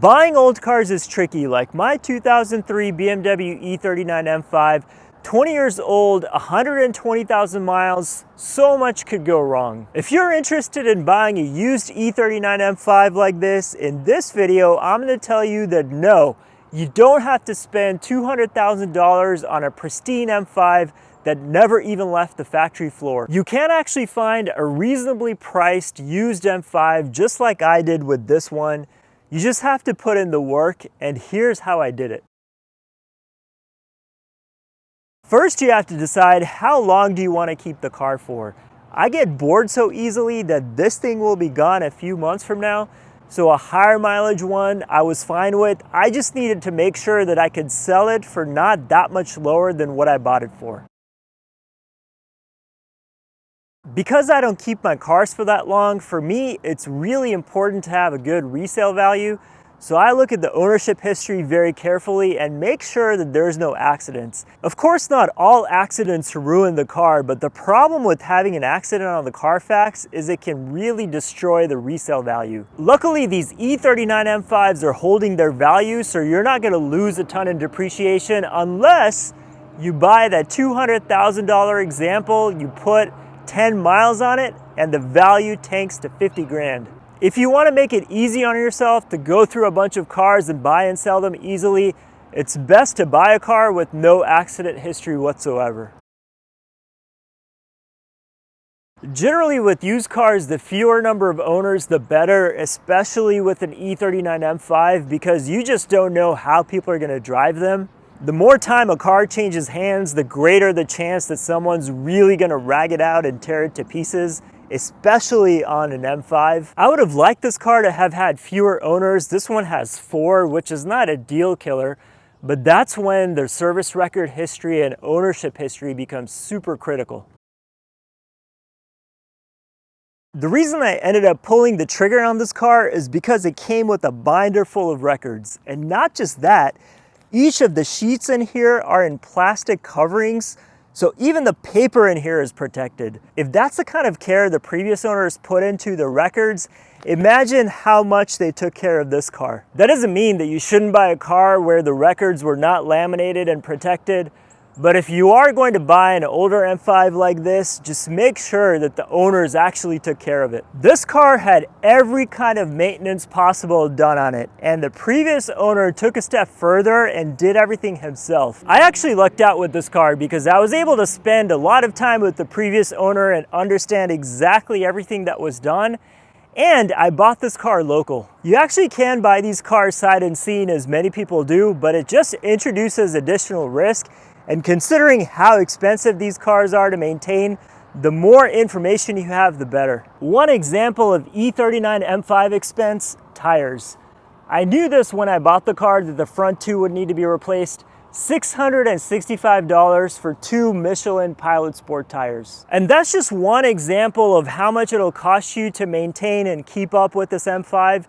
Buying old cars is tricky, like my 2003 BMW E39 M5, 20 years old, 120,000 miles, so much could go wrong. If you're interested in buying a used E39 M5 like this, in this video, I'm gonna tell you that no, you don't have to spend $200,000 on a pristine M5 that never even left the factory floor. You can actually find a reasonably priced used M5 just like I did with this one. You just have to put in the work, and here's how I did it. First, you have to decide how long do you want to keep the car for. I get bored so easily that this thing will be gone a few months from now, so a higher mileage one I was fine with. I just needed to make sure that I could sell it for not that much lower than what I bought it for. Because I don't keep my cars for that long, for me, it's really important to have a good resale value. So I look at the ownership history very carefully and make sure that there's no accidents. Of course, not all accidents ruin the car, but the problem with having an accident on the Carfax is it can really destroy the resale value. Luckily, these E39 M5s are holding their value, so you're not gonna lose a ton in depreciation unless you buy that $200,000 example, you put 10 miles on it, and the value tanks to 50 grand. If you want to make it easy on yourself to go through a bunch of cars and buy and sell them easily, it's best to buy a car with no accident history whatsoever. Generally with used cars, the fewer number of owners, the better, especially with an E39 M5, because you just don't know how people are going to drive them. The more time a car changes hands, the greater the chance that someone's really gonna rag it out and tear it to pieces, especially on an M5. I would have liked this car to have had fewer owners. This one has 4, which is not a deal killer, but that's when the service record history and ownership history becomes super critical. The reason I ended up pulling the trigger on this car is because it came with a binder full of records. And not just that, each of the sheets in here are in plastic coverings, so even the paper in here is protected. If that's the kind of care the previous owners put into the records, imagine how much they took care of this car. That doesn't mean that you shouldn't buy a car where the records were not laminated and protected, but if you are going to buy an older M5 like this, just make sure that the owners actually took care of it. This car had every kind of maintenance possible done on it, and the previous owner took a step further and did everything himself. I actually lucked out with this car because I was able to spend a lot of time with the previous owner and understand exactly everything that was done. And I bought this car local. You actually can buy these cars sight unseen, as many people do, but it just introduces additional risk. And considering how expensive these cars are to maintain, the more information you have, the better. One example of E39 M5 expense, tires. I knew this when I bought the car that the front 2 would need to be replaced. $665 for 2 Michelin Pilot Sport tires. And that's just one example of how much it'll cost you to maintain and keep up with this M5.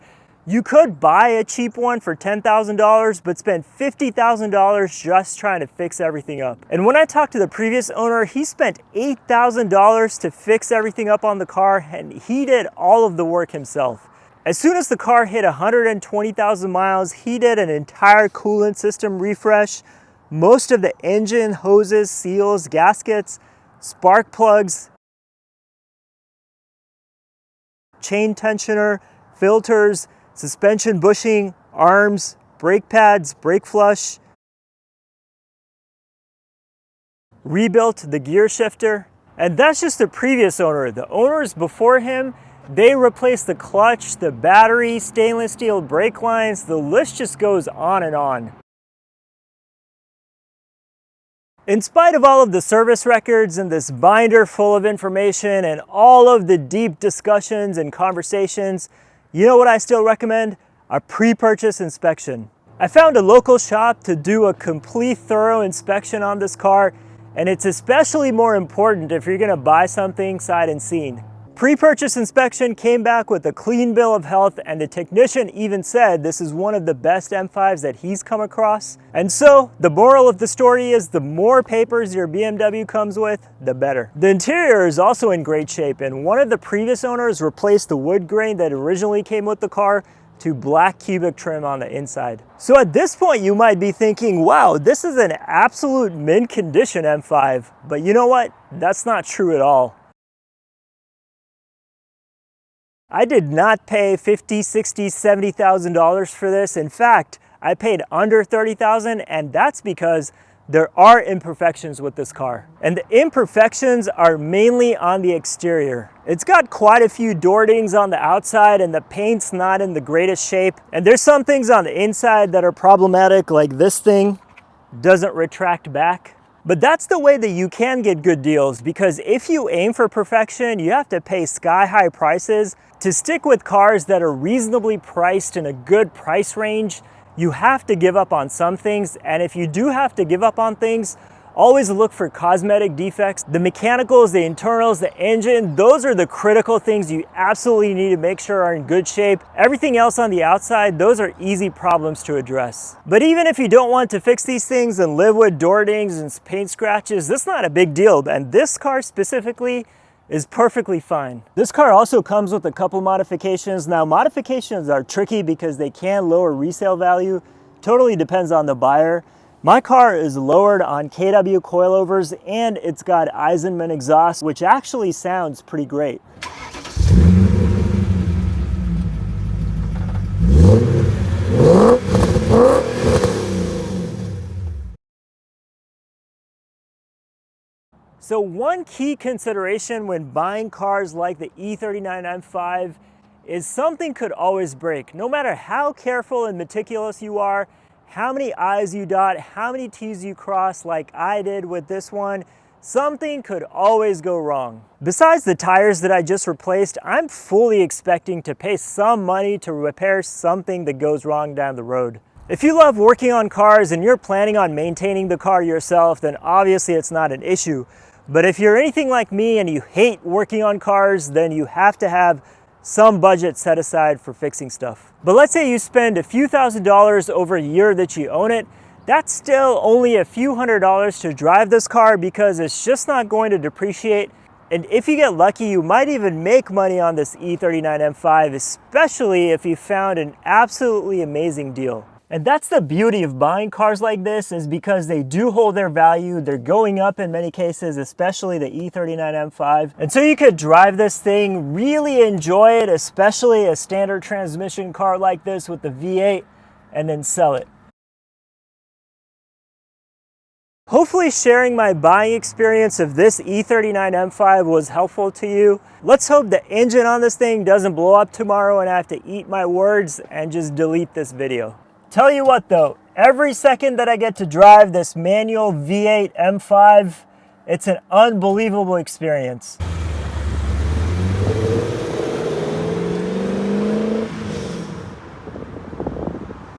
You could buy a cheap one for $10,000, but spend $50,000 just trying to fix everything up. And when I talked to the previous owner, he spent $8,000 to fix everything up on the car, and he did all of the work himself. As soon as the car hit 120,000 miles, he did an entire coolant system refresh, most of the engine, hoses, seals, gaskets, spark plugs, chain tensioner, filters, suspension bushing, arms, brake pads, brake flush, rebuilt the gear shifter. And that's just the previous owner. The owners before him, they replaced the clutch, the battery, stainless steel brake lines. The list just goes on and on. In spite of all of the service records and this binder full of information and all of the deep discussions and conversations, you know what I still recommend? A pre-purchase inspection. I found a local shop to do a complete thorough inspection on this car, and it's especially more important if you're gonna buy something sight unseen. Pre-purchase inspection came back with a clean bill of health, and the technician even said this is one of the best M5s that he's come across. And so the moral of the story is the more papers your BMW comes with, the better. The interior is also in great shape, and one of the previous owners replaced the wood grain that originally came with the car to black cubic trim on the inside. So at this point, you might be thinking, wow, this is an absolute mint condition M5. But you know what? That's not true at all. I did not pay $50,000, $60,000, $70,000 for this. In fact, I paid under $30,000, and that's because there are imperfections with this car. And the imperfections are mainly on the exterior. It's got quite a few door dings on the outside, and the paint's not in the greatest shape. And there's some things on the inside that are problematic, like this thing doesn't retract back. But that's the way that you can get good deals, because if you aim for perfection, you have to pay sky-high prices. To stick with cars that are reasonably priced in a good price range, you have to give up on some things. And if you do have to give up on things, always look for cosmetic defects. The mechanicals, the internals, the engine, those are the critical things you absolutely need to make sure are in good shape. Everything else on the outside, those are easy problems to address. But even if you don't want to fix these things and live with door dings and paint scratches, that's not a big deal. And this car specifically is perfectly fine. This car also comes with a couple modifications. Now, modifications are tricky because they can lower resale value. Totally depends on the buyer. My car is lowered on KW coilovers, and it's got Eisenman exhaust, which actually sounds pretty great. So one key consideration when buying cars like the E39 M5 is something could always break. No matter how careful and meticulous you are, how many I's you dot, how many T's you cross like I did with this one, something could always go wrong. Besides the tires that I just replaced, I'm fully expecting to pay some money to repair something that goes wrong down the road. If you love working on cars and you're planning on maintaining the car yourself, then obviously it's not an issue. But if you're anything like me and you hate working on cars, then you have to have some budget set aside for fixing stuff. But let's say you spend a few $1,000s over a year that you own it, that's still only a few $100s to drive this car because it's just not going to depreciate. And if you get lucky, you might even make money on this E39 M5, especially if you found an absolutely amazing deal. And that's the beauty of buying cars like this, is because they do hold their value. They're going up in many cases, especially the E39 M5. And so you could drive this thing, really enjoy it, especially a standard transmission car like this with the V8, and then sell it. Hopefully sharing my buying experience of this E39 M5 was helpful to you. Let's hope the engine on this thing doesn't blow up tomorrow and I have to eat my words and just delete this video. Tell you what though, every second that I get to drive this manual V8 M5, it's an unbelievable experience.